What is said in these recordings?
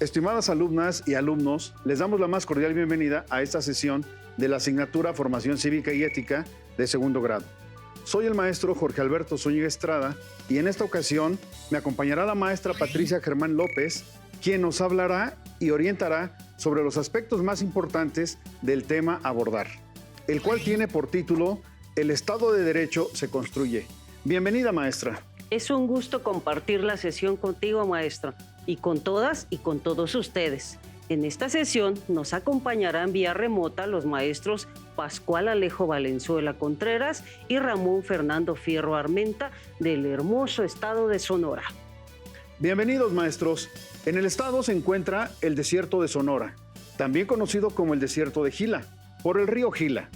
Estimadas alumnas y alumnos, les damos la más cordial bienvenida a esta sesión de la asignatura Formación Cívica y Ética de segundo grado. Soy el maestro Jorge Alberto Zúñiga Estrada y en esta ocasión me acompañará la maestra Patricia Germán López, quien nos hablará y orientará sobre los aspectos más importantes del tema a abordar, el cual tiene por título El Estado de Derecho se construye. Bienvenida, maestra. Es un gusto compartir la sesión contigo, maestro, y con todas y con todos ustedes. En esta sesión nos acompañarán vía remota los maestros Pascual Alejo Valenzuela Contreras y Ramón Fernando Fierro Armenta del hermoso estado de Sonora. Bienvenidos, maestros. En el estado se encuentra el desierto de Sonora, también conocido como el desierto de Gila, por el río Gila.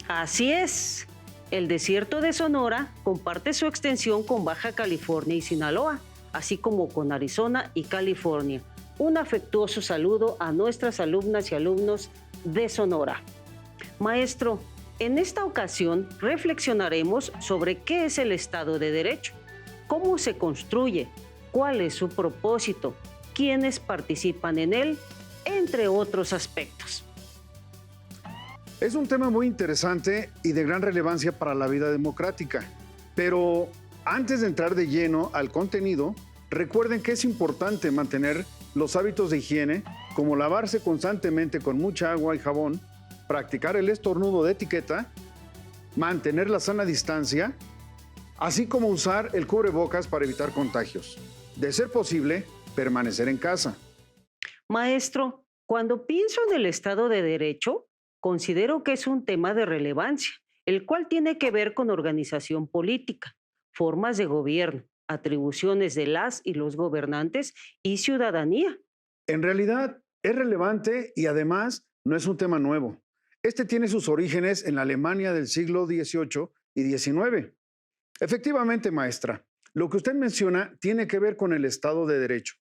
Así es. El desierto de Sonora comparte su extensión con Baja California y Sinaloa, así como con Arizona y California. Un afectuoso saludo a nuestras alumnas y alumnos de Sonora. Maestro, en esta ocasión reflexionaremos sobre qué es el Estado de Derecho, cómo se construye, cuál es su propósito, quiénes participan en él, entre otros aspectos. Es un tema muy interesante y de gran relevancia para la vida democrática. Pero antes de entrar de lleno al contenido, recuerden que es importante mantener los hábitos de higiene, como lavarse constantemente con mucha agua y jabón, practicar el estornudo de etiqueta, mantener la sana distancia, así como usar el cubrebocas para evitar contagios. De ser posible, permanecer en casa. Maestro, cuando pienso en el Estado de Derecho, considero que es un tema de relevancia, el cual tiene que ver con organización política, formas de gobierno, atribuciones de las y los gobernantes y ciudadanía. En realidad, es relevante y además no es un tema nuevo. Este tiene sus orígenes en la Alemania del siglo XVIII y XIX. Efectivamente, maestra, lo que usted menciona tiene que ver con el Estado de Derecho.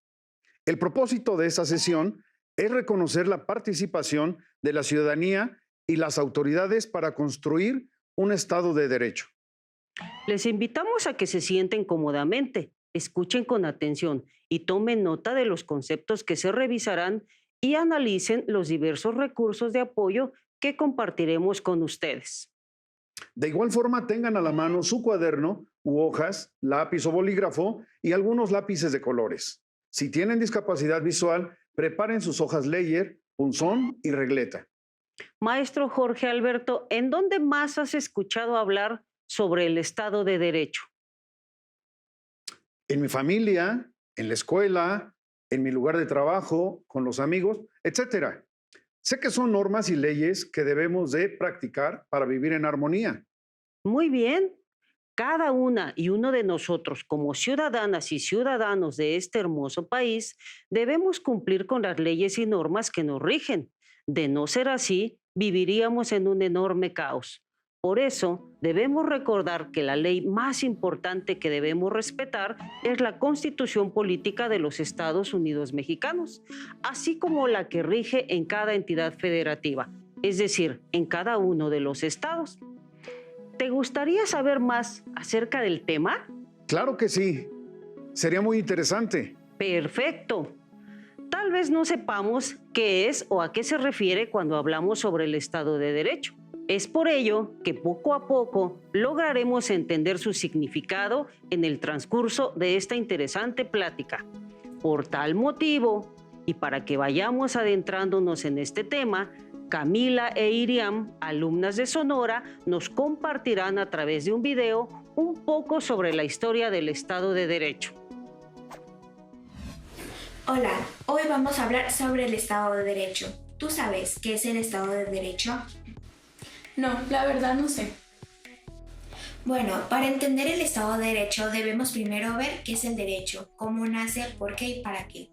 El propósito de esta sesión es reconocer la participación de la ciudadanía y las autoridades para construir un Estado de Derecho. Les invitamos a que se sienten cómodamente, escuchen con atención y tomen nota de los conceptos que se revisarán y analicen los diversos recursos de apoyo que compartiremos con ustedes. De igual forma, tengan a la mano su cuaderno u hojas, lápiz o bolígrafo y algunos lápices de colores. Si tienen discapacidad visual, preparen sus hojas Leyer, punzón y regleta. Maestro Jorge Alberto, ¿en dónde más has escuchado hablar sobre el Estado de Derecho? En mi familia, en la escuela, en mi lugar de trabajo, con los amigos, etc. Sé que son normas y leyes que debemos de practicar para vivir en armonía. Muy bien. Cada una y uno de nosotros, como ciudadanas y ciudadanos de este hermoso país, debemos cumplir con las leyes y normas que nos rigen. De no ser así, viviríamos en un enorme caos. Por eso, debemos recordar que la ley más importante que debemos respetar es la Constitución Política de los Estados Unidos Mexicanos, así como la que rige en cada entidad federativa, es decir, en cada uno de los estados. ¿Te gustaría saber más acerca del tema? Claro que sí. Sería muy interesante. Perfecto. Tal vez no sepamos qué es o a qué se refiere cuando hablamos sobre el Estado de Derecho. Es por ello que poco a poco lograremos entender su significado en el transcurso de esta interesante plática. Por tal motivo, y para que vayamos adentrándonos en este tema, Camila e Iriam, alumnas de Sonora, nos compartirán a través de un video un poco sobre la historia del Estado de Derecho. Hola, hoy vamos a hablar sobre el Estado de Derecho. ¿Tú sabes qué es el Estado de Derecho? No, la verdad no sé. Bueno, para entender el Estado de Derecho debemos primero ver qué es el derecho, cómo nace, por qué y para qué.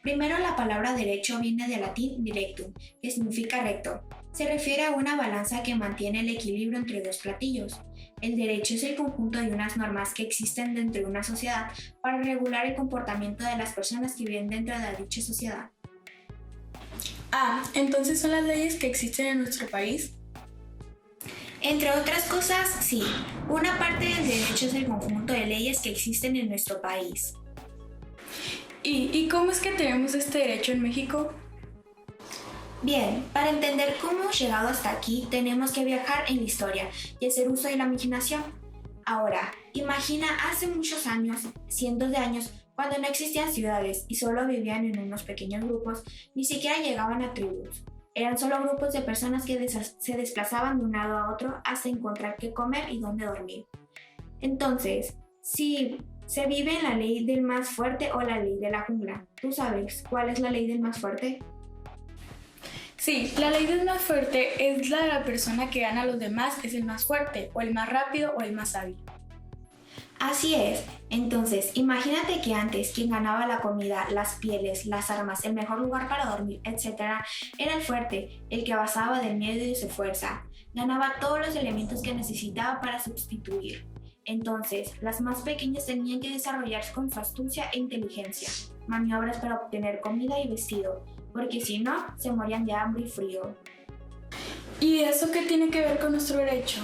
Primero, la palabra derecho viene del latín directum, que significa recto. Se refiere a una balanza que mantiene el equilibrio entre dos platillos. El derecho es el conjunto de unas normas que existen dentro de una sociedad para regular el comportamiento de las personas que viven dentro de dicha sociedad. Ah, entonces son las leyes que existen en nuestro país. Entre otras cosas, sí. Una parte del derecho es el conjunto de leyes que existen en nuestro país. ¿Y cómo es que tenemos este derecho en México? Bien, para entender cómo hemos llegado hasta aquí, tenemos que viajar en la historia y hacer uso de la imaginación. Ahora, imagina hace muchos años, cientos de años, cuando no existían ciudades y solo vivían en unos pequeños grupos, ni siquiera llegaban a tribus. Eran solo grupos de personas que se desplazaban de un lado a otro hasta encontrar qué comer y dónde dormir. Entonces, si se vive en la ley del más fuerte o la ley de la jungla, ¿tú sabes cuál es la ley del más fuerte? Sí, la ley del más fuerte es la de la persona que gana a los demás, es el más fuerte, o el más rápido, o el más hábil. Así es. Entonces, imagínate que antes quien ganaba la comida, las pieles, las armas, el mejor lugar para dormir, etc., era el fuerte, el que basaba del miedo y de su fuerza. Ganaba todos los elementos que necesitaba para substituir. Entonces, las más pequeñas tenían que desarrollarse con su astucia e inteligencia, maniobras para obtener comida y vestido, porque si no, se morían de hambre y frío. ¿Y eso qué tiene que ver con nuestro derecho?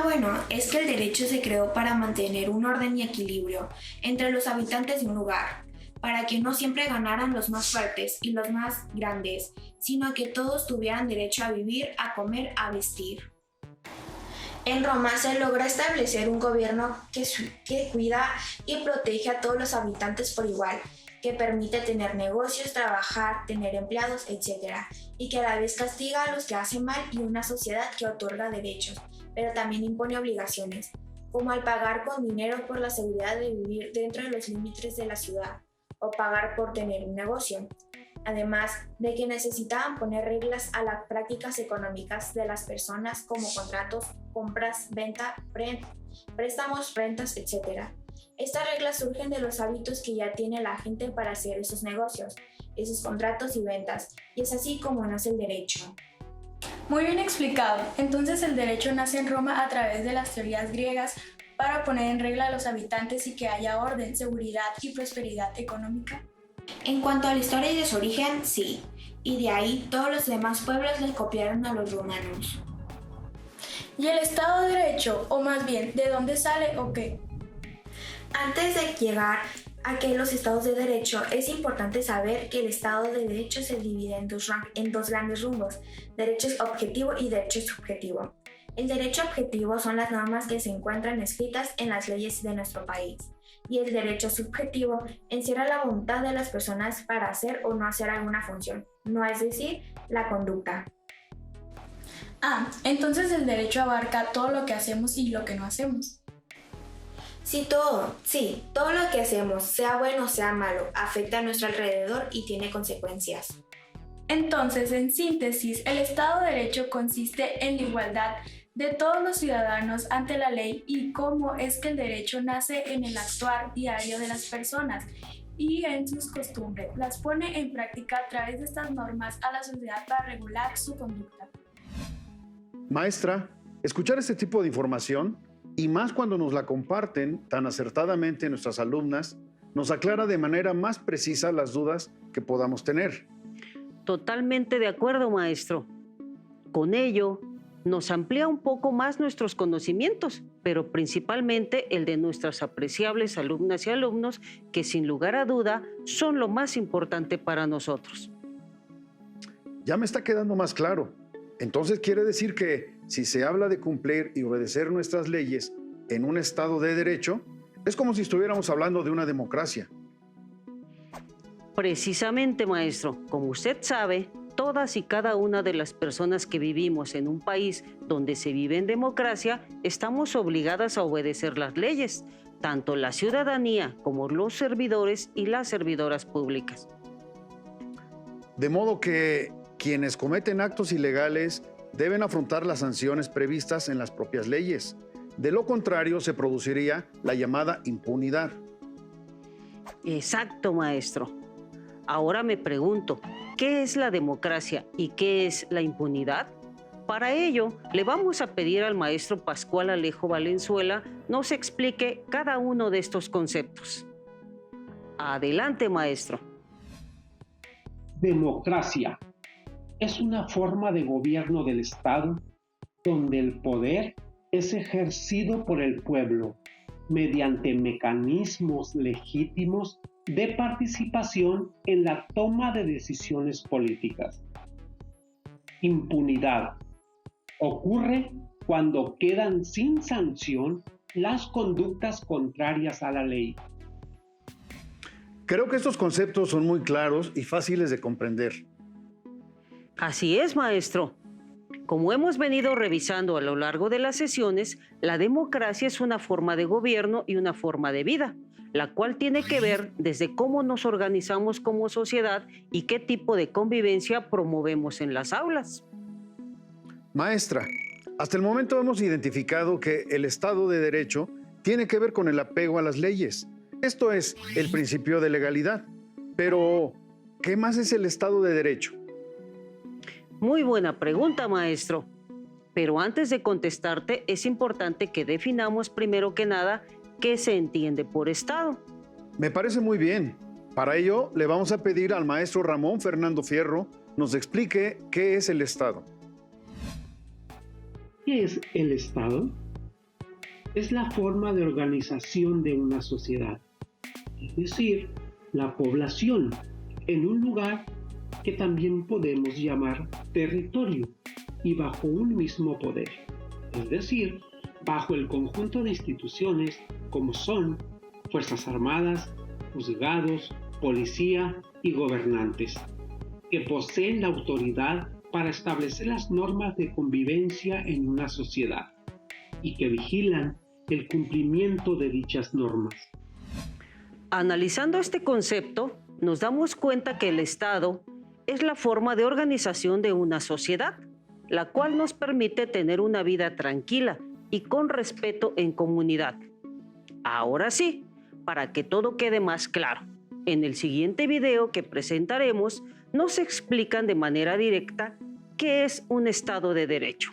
Bueno, es que el derecho se creó para mantener un orden y equilibrio entre los habitantes de un lugar, para que no siempre ganaran los más fuertes y los más grandes, sino que todos tuvieran derecho a vivir, a comer, a vestir. En Roma se logra establecer un gobierno que cuida y protege a todos los habitantes por igual, que permite tener negocios, trabajar, tener empleados, etc., y que a la vez castiga a los que hacen mal, y una sociedad que otorga derechos, pero también impone obligaciones, como al pagar con dinero por la seguridad de vivir dentro de los límites de la ciudad, o pagar por tener un negocio. Además de que necesitaban poner reglas a las prácticas económicas de las personas, como contratos, compras, venta, préstamos, rentas, etc. Estas reglas surgen de los hábitos que ya tiene la gente para hacer esos negocios, esos contratos y ventas, y es así como nace el derecho. Muy bien explicado. Entonces el derecho nace en Roma a través de las teorías griegas para poner en regla a los habitantes y que haya orden, seguridad y prosperidad económica. En cuanto a la historia y de su origen, sí, y de ahí todos los demás pueblos le copiaron a los romanos. ¿Y el Estado de Derecho, o más bien, de dónde sale o qué? Antes de llegar a que los estados de derecho, es importante saber que el Estado de Derecho se divide en dos grandes rumbos: derecho objetivo y derecho subjetivo. El derecho objetivo son las normas que se encuentran escritas en las leyes de nuestro país, y el derecho subjetivo encierra la voluntad de las personas para hacer o no hacer alguna función, no es decir, la conducta. Entonces el derecho abarca todo lo que hacemos y lo que no hacemos. Sí, todo lo que hacemos, sea bueno o sea malo, afecta a nuestro alrededor y tiene consecuencias. Entonces, en síntesis, el Estado de Derecho consiste en la igualdad de todos los ciudadanos ante la ley y cómo es que el derecho nace en el actuar diario de las personas y en sus costumbres. Las pone en práctica a través de estas normas a la sociedad para regular su conducta. Maestra, escuchar este tipo de información, y más cuando nos la comparten tan acertadamente nuestras alumnas, nos aclara de manera más precisa las dudas que podamos tener. Totalmente de acuerdo, maestro. Con ello, nos amplía un poco más nuestros conocimientos, pero principalmente el de nuestras apreciables alumnas y alumnos, que sin lugar a duda son lo más importante para nosotros. Ya me está quedando más claro. Entonces quiere decir que si se habla de cumplir y obedecer nuestras leyes en un Estado de Derecho, es como si estuviéramos hablando de una democracia. Precisamente, maestro, como usted sabe, todas y cada una de las personas que vivimos en un país donde se vive en democracia, estamos obligadas a obedecer las leyes, tanto la ciudadanía como los servidores y las servidoras públicas. De modo que quienes cometen actos ilegales deben afrontar las sanciones previstas en las propias leyes. De lo contrario, se produciría la llamada impunidad. Exacto, maestro. Ahora me pregunto, ¿qué es la democracia y qué es la impunidad? Para ello, le vamos a pedir al maestro Pascual Alejo Valenzuela nos explique cada uno de estos conceptos. Adelante, maestro. Democracia es una forma de gobierno del Estado donde el poder es ejercido por el pueblo mediante mecanismos legítimos de participación en la toma de decisiones políticas. Impunidad. Ocurre cuando quedan sin sanción las conductas contrarias a la ley. Creo que estos conceptos son muy claros y fáciles de comprender. Así es, maestro. Como hemos venido revisando a lo largo de las sesiones, la democracia es una forma de gobierno y una forma de vida, la cual tiene que ver desde cómo nos organizamos como sociedad y qué tipo de convivencia promovemos en las aulas. Maestra, hasta el momento hemos identificado que el Estado de Derecho tiene que ver con el apego a las leyes. Esto es el principio de legalidad. Pero, ¿qué más es el Estado de Derecho? Muy buena pregunta, maestro. Pero antes de contestarte, es importante que definamos primero que nada qué se entiende por Estado. Me parece muy bien. Para ello, le vamos a pedir al maestro Ramón Fernando Fierro nos explique qué es el Estado. ¿Qué es el Estado? Es la forma de organización de una sociedad, es decir, la población, en un lugar que también podemos llamar territorio y bajo un mismo poder, es decir, bajo el conjunto de instituciones como son Fuerzas Armadas, juzgados, policía y gobernantes, que poseen la autoridad para establecer las normas de convivencia en una sociedad y que vigilan el cumplimiento de dichas normas. Analizando este concepto, nos damos cuenta que el Estado es la forma de organización de una sociedad, la cual nos permite tener una vida tranquila y con respeto en comunidad. Ahora sí, para que todo quede más claro, en el siguiente video que presentaremos nos explican de manera directa qué es un Estado de Derecho.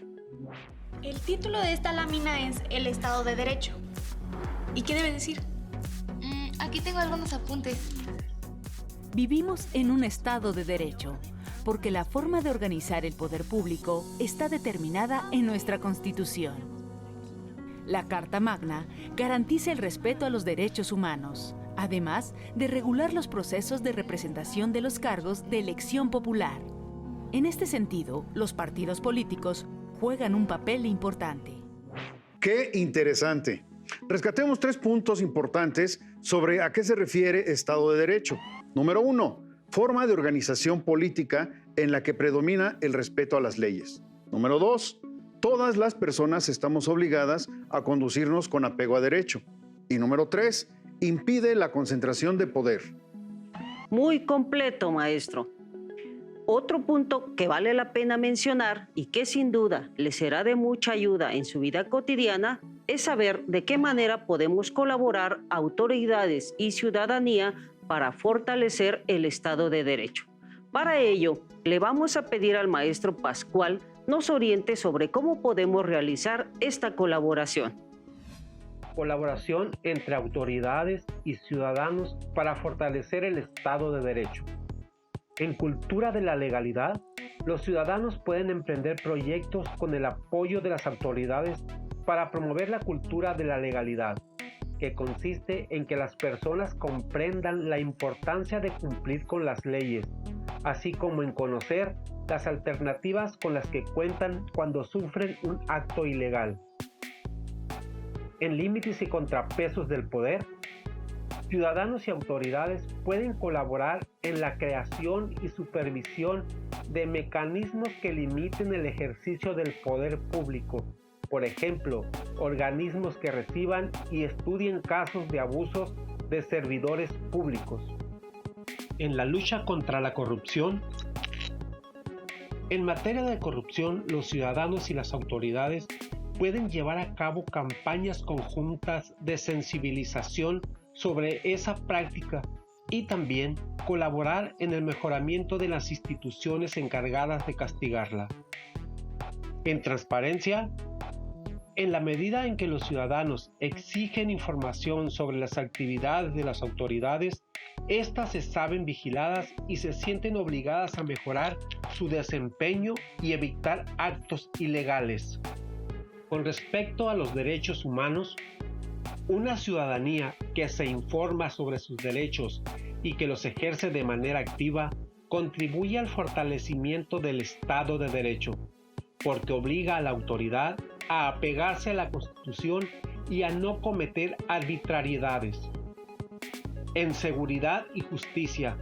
El título de esta lámina es El Estado de Derecho. ¿Y qué debe decir? Aquí tengo algunos apuntes. Vivimos en un Estado de Derecho, porque la forma de organizar el poder público está determinada en nuestra Constitución. La Carta Magna garantiza el respeto a los derechos humanos, además de regular los procesos de representación de los cargos de elección popular. En este sentido, los partidos políticos juegan un papel importante. ¡Qué interesante! Rescatemos 3 puntos importantes sobre a qué se refiere Estado de Derecho. Número 1, forma de organización política en la que predomina el respeto a las leyes. Número 2, todas las personas estamos obligadas a conducirnos con apego a derecho. Y número 3, impide la concentración de poder. Muy completo, maestro. Otro punto que vale la pena mencionar y que sin duda le será de mucha ayuda en su vida cotidiana es saber de qué manera podemos colaborar autoridades y ciudadanía para fortalecer el Estado de Derecho. Para ello, le vamos a pedir al maestro Pascual nos oriente sobre cómo podemos realizar esta colaboración. Colaboración entre autoridades y ciudadanos para fortalecer el Estado de Derecho. En cultura de la legalidad, los ciudadanos pueden emprender proyectos con el apoyo de las autoridades para promover la cultura de la legalidad, que consiste en que las personas comprendan la importancia de cumplir con las leyes, así como en conocer las alternativas con las que cuentan cuando sufren un acto ilegal. En límites y contrapesos del poder, ciudadanos y autoridades pueden colaborar en la creación y supervisión de mecanismos que limiten el ejercicio del poder público. Por ejemplo, organismos que reciban y estudien casos de abusos de servidores públicos. En la lucha contra la corrupción, en materia de corrupción, los ciudadanos y las autoridades pueden llevar a cabo campañas conjuntas de sensibilización sobre esa práctica y también colaborar en el mejoramiento de las instituciones encargadas de castigarla. En transparencia, en la medida en que los ciudadanos exigen información sobre las actividades de las autoridades, éstas se saben vigiladas y se sienten obligadas a mejorar su desempeño y evitar actos ilegales. Con respecto a los derechos humanos, Una ciudadanía que se informa sobre sus derechos y que los ejerce de manera activa contribuye al fortalecimiento del Estado de Derecho, porque obliga a la autoridad a apegarse a la Constitución y a no cometer arbitrariedades. En seguridad y justicia,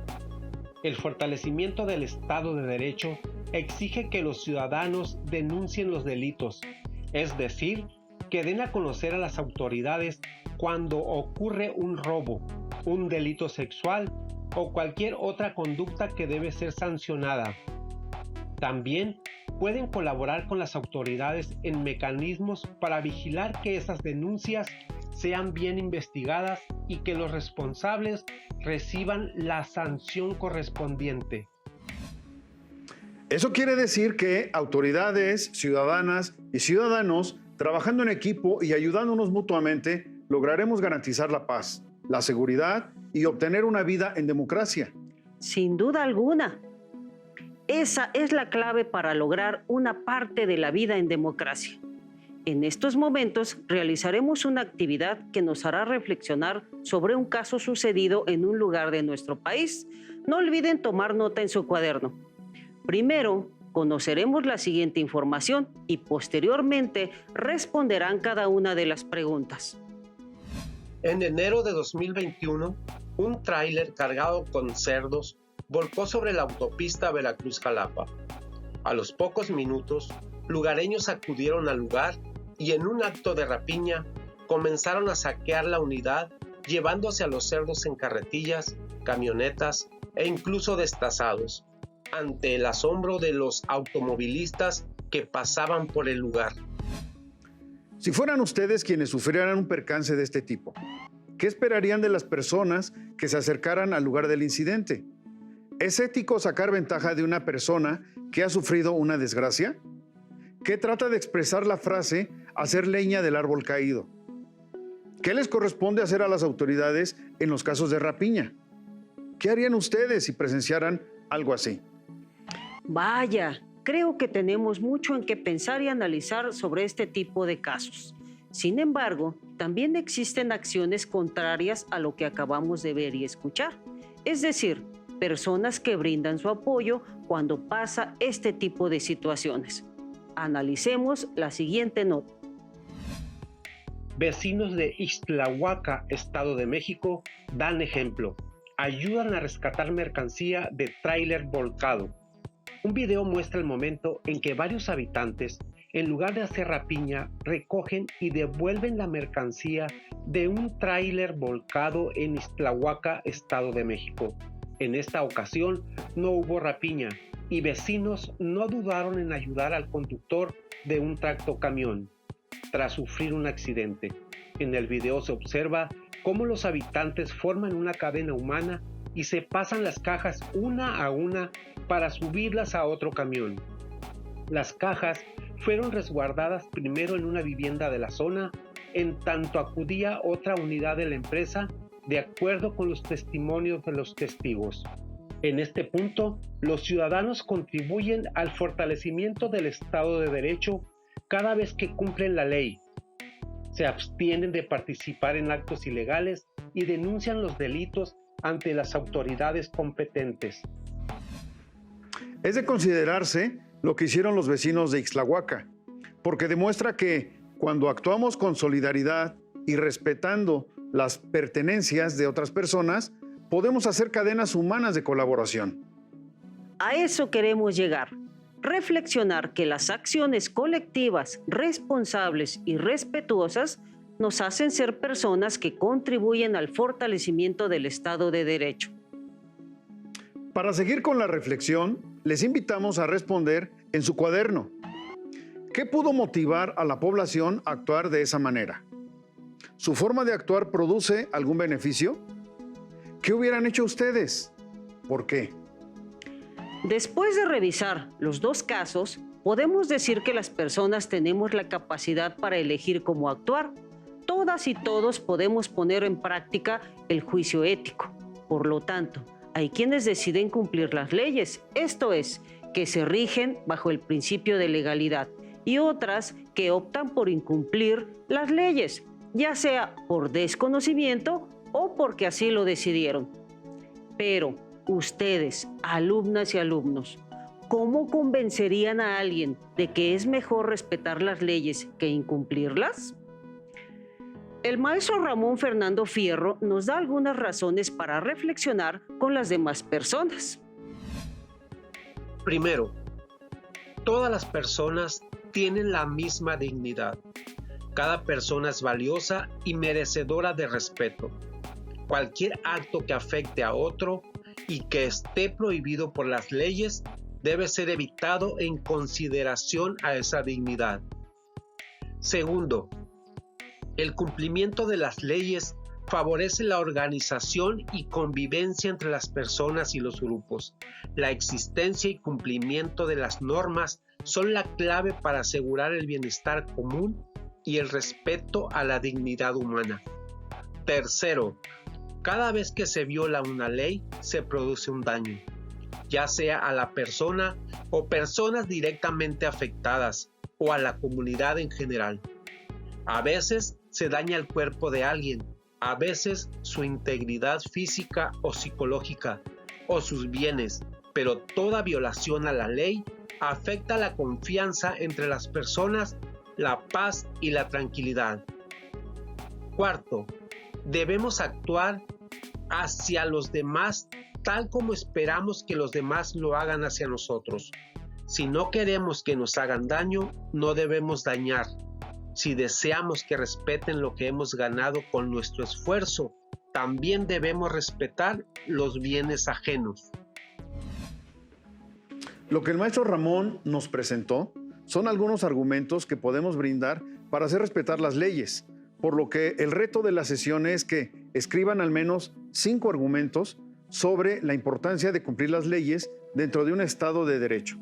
el fortalecimiento del Estado de Derecho exige que los ciudadanos denuncien los delitos, es decir, que den a conocer a las autoridades cuando ocurre un robo, un delito sexual o cualquier otra conducta que debe ser sancionada. También pueden colaborar con las autoridades en mecanismos para vigilar que esas denuncias sean bien investigadas y que los responsables reciban la sanción correspondiente. Eso quiere decir que autoridades, ciudadanas y ciudadanos, trabajando en equipo y ayudándonos mutuamente, lograremos garantizar la paz, la seguridad y obtener una vida en democracia. Sin duda alguna. Esa es la clave para lograr una parte de la vida en democracia. En estos momentos realizaremos una actividad que nos hará reflexionar sobre un caso sucedido en un lugar de nuestro país. No olviden tomar nota en su cuaderno. Primero, conoceremos la siguiente información y posteriormente responderán cada una de las preguntas. En enero de 2021, un tráiler cargado con cerdos volcó sobre la autopista Veracruz-Jalapa. A los pocos minutos, lugareños acudieron al lugar y en un acto de rapiña comenzaron a saquear la unidad, llevándose a los cerdos en carretillas, camionetas e incluso destazados, ante el asombro de los automovilistas que pasaban por el lugar. Si fueran ustedes quienes sufrieran un percance de este tipo, ¿qué esperarían de las personas que se acercaran al lugar del incidente? ¿Es ético sacar ventaja de una persona que ha sufrido una desgracia? ¿Qué trata de expresar la frase hacer leña del árbol caído? ¿Qué les corresponde hacer a las autoridades en los casos de rapiña? ¿Qué harían ustedes si presenciaran algo así? Vaya, creo que tenemos mucho en qué pensar y analizar sobre este tipo de casos. Sin embargo, también existen acciones contrarias a lo que acabamos de ver y escuchar. Es decir, personas que brindan su apoyo cuando pasa este tipo de situaciones. Analicemos la siguiente nota. Vecinos de Ixtlahuaca, Estado de México, dan ejemplo. Ayudan a rescatar mercancía de tráiler volcado. Un video muestra el momento en que varios habitantes, en lugar de hacer rapiña, recogen y devuelven la mercancía de un tráiler volcado en Ixtlahuaca, Estado de México. En esta ocasión no hubo rapiña y vecinos no dudaron en ayudar al conductor de un tractocamión tras sufrir un accidente. En el video se observa cómo los habitantes forman una cadena humana y se pasan las cajas una a una para subirlas a otro camión. Las cajas fueron resguardadas primero en una vivienda de la zona, en tanto acudía otra unidad de la empresa, de acuerdo con los testimonios de los testigos. En este punto, los ciudadanos contribuyen al fortalecimiento del Estado de Derecho cada vez que cumplen la ley. Se abstienen de participar en actos ilegales y denuncian los delitos ante las autoridades competentes. Es de considerarse lo que hicieron los vecinos de Ixtlahuaca, porque demuestra que cuando actuamos con solidaridad y respetando las pertenencias de otras personas, podemos hacer cadenas humanas de colaboración. A eso queremos llegar. Reflexionar que las acciones colectivas, responsables y respetuosas nos hacen ser personas que contribuyen al fortalecimiento del Estado de Derecho. Para seguir con la reflexión, les invitamos a responder en su cuaderno. ¿Qué pudo motivar a la población a actuar de esa manera? ¿Su forma de actuar produce algún beneficio? ¿Qué hubieran hecho ustedes? ¿Por qué? Después de revisar los dos casos, podemos decir que las personas tenemos la capacidad para elegir cómo actuar. Todas y todos podemos poner en práctica el juicio ético. Por lo tanto, hay quienes deciden cumplir las leyes, esto es, que se rigen bajo el principio de legalidad, y otras que optan por incumplir las leyes. ya sea por desconocimiento o porque así lo decidieron. Pero ustedes, alumnas y alumnos, ¿cómo convencerían a alguien de que es mejor respetar las leyes que incumplirlas? El maestro Ramón Fernando Fierro nos da algunas razones para reflexionar con las demás personas. Primero, todas las personas tienen la misma dignidad. Cada persona es valiosa y merecedora de respeto. Cualquier acto que afecte a otro y que esté prohibido por las leyes debe ser evitado en consideración a esa dignidad. Segundo, el cumplimiento de las leyes favorece la organización y convivencia entre las personas y los grupos. La existencia y cumplimiento de las normas son la clave para asegurar el bienestar común y el respeto a la dignidad humana. Tercero, cada vez que se viola una ley, se produce un daño, ya sea a la persona o personas directamente afectadas o a la comunidad en general. A veces se daña el cuerpo de alguien, a veces su integridad física o psicológica o sus bienes, pero toda violación a la ley afecta la confianza entre las personas, la paz y la tranquilidad. Cuarto, debemos actuar hacia los demás tal como esperamos que los demás lo hagan hacia nosotros. Si no queremos que nos hagan daño, no debemos dañar. Si deseamos que respeten lo que hemos ganado con nuestro esfuerzo, también debemos respetar los bienes ajenos. Lo que el maestro Ramón nos presentó son algunos argumentos que podemos brindar para hacer respetar las leyes, por lo que el reto de la sesión es que escriban al menos 5 argumentos sobre la importancia de cumplir las leyes dentro de un Estado de Derecho.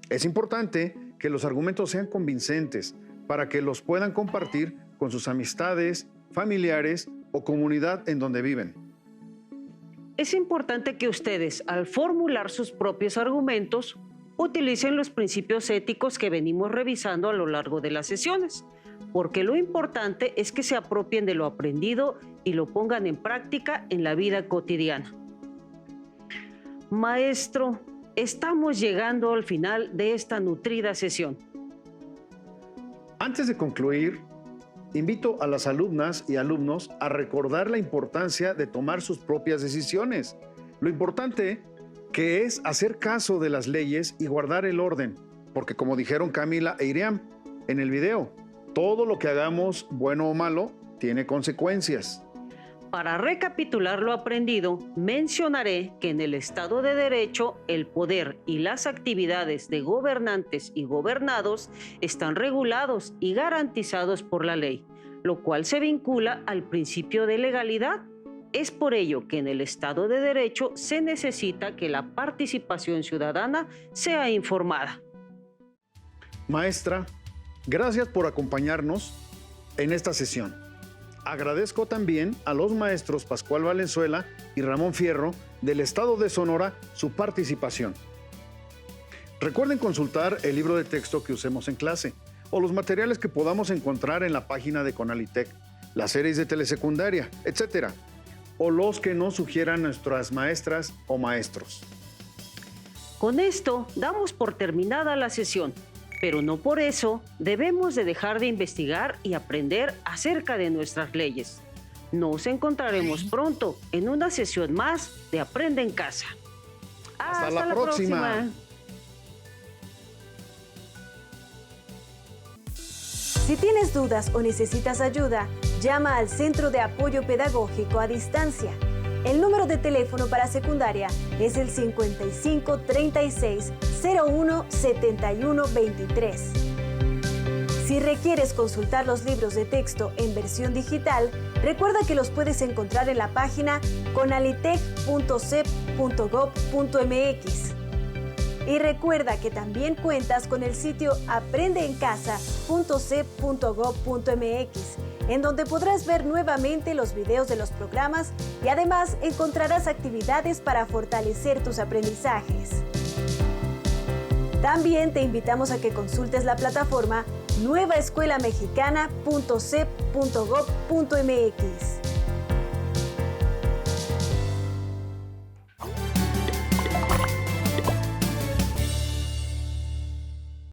Es importante que los argumentos sean convincentes para que los puedan compartir con sus amistades, familiares o comunidad en donde viven. Es importante que ustedes, al formular sus propios argumentos, utilicen los principios éticos que venimos revisando a lo largo de las sesiones, porque lo importante es que se apropien de lo aprendido y lo pongan en práctica en la vida cotidiana. Maestro, estamos llegando al final de esta nutrida sesión. Antes de concluir, invito a las alumnas y alumnos a recordar la importancia de tomar sus propias decisiones. Lo importante que es hacer caso de las leyes y guardar el orden, porque como dijeron Camila e Iriam en el video, todo lo que hagamos, bueno o malo, tiene consecuencias. Para recapitular lo aprendido, mencionaré que en el Estado de Derecho el poder y las actividades de gobernantes y gobernados están regulados y garantizados por la ley, lo cual se vincula al principio de legalidad. Es por ello que en el Estado de Derecho se necesita que la participación ciudadana sea informada. Maestra, gracias por acompañarnos en esta sesión. Agradezco también a los maestros Pascual Valenzuela y Ramón Fierro del Estado de Sonora su participación. Recuerden consultar el libro de texto que usemos en clase o los materiales que podamos encontrar en la página de Conalitec, las series de telesecundaria, etc., o los que nos sugieran nuestras maestras o maestros. Con esto damos por terminada la sesión, pero no por eso debemos de dejar de investigar y aprender acerca de nuestras leyes. Nos encontraremos pronto en una sesión más de Aprende en Casa. Hasta la próxima. Si tienes dudas o necesitas ayuda, llama al Centro de Apoyo Pedagógico a Distancia. El número de teléfono para secundaria es el 55 36 01 71 23. Si requieres consultar los libros de texto en versión digital, recuerda que los puedes encontrar en la página conalitec.cep.gov.mx. Y recuerda que también cuentas con el sitio aprendeencasa.cep.gov.mx, en donde podrás ver nuevamente los videos de los programas y además encontrarás actividades para fortalecer tus aprendizajes. También te invitamos a que consultes la plataforma nuevaescuelamexicana.cep.gov.mx.